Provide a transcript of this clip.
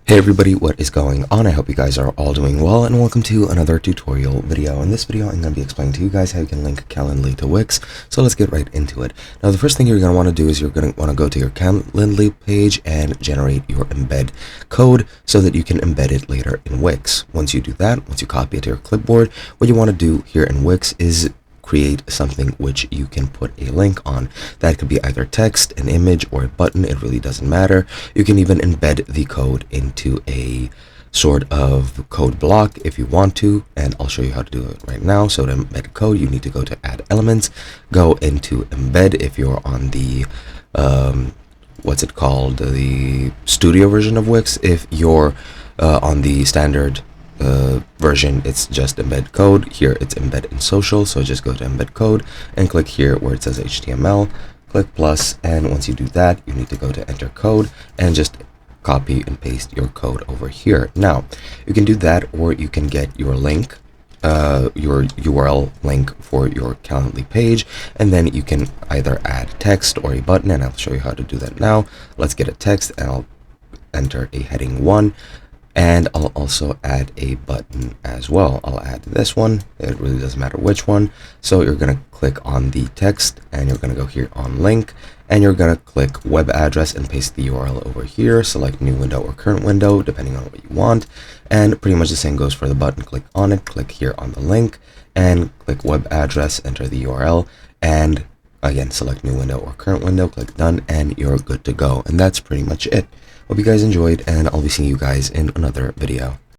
Hey everybody, what is going on? I hope you guys are all doing well, and welcome to another tutorial video. In this video, I'm going to be explaining to you guys how you can link Calendly to Wix. So let's get right into it. Now, the first thing you're going to want to do is you're going to want to go to your Calendly page and generate your embed code so that you can embed it later in Wix. Once you do that, once you copy it to your clipboard, what you want to do here in Wix is create something which you can put a link on. That could be either text, an image, or a button. It really doesn't matter. You can even embed the code into a sort of code block if you want to, and I'll show you how to do it right now. So to embed code, you need to go to add elements, go into embed if you're on the what's it called, the studio version of Wix. If you're on the standard version, it's just embed code. Here it's embed in social, so just go to embed code and click here where it says HTML, click plus, and once you do that, you need to go to enter code and just copy and paste your code over here. Now you can do that, or you can get your link, your URL link for your Calendly page, and then you can either add text or a button, and I'll show you how to do that now. Let's get a text, and I'll enter a heading 1. And I'll also add a button as well. I'll add this one. It really doesn't matter which one. So you're going to click on the text, and you're going to go here on link, and you're going to click web address and paste the URL over here. Select new window or current window, depending on what you want. And pretty much the same goes for the button. Click on it, click here on the link, and click web address, enter the URL, and again, select new window or current window, click done, and you're good to go. And that's pretty much it. Hope you guys enjoyed, and I'll be seeing you guys in another video.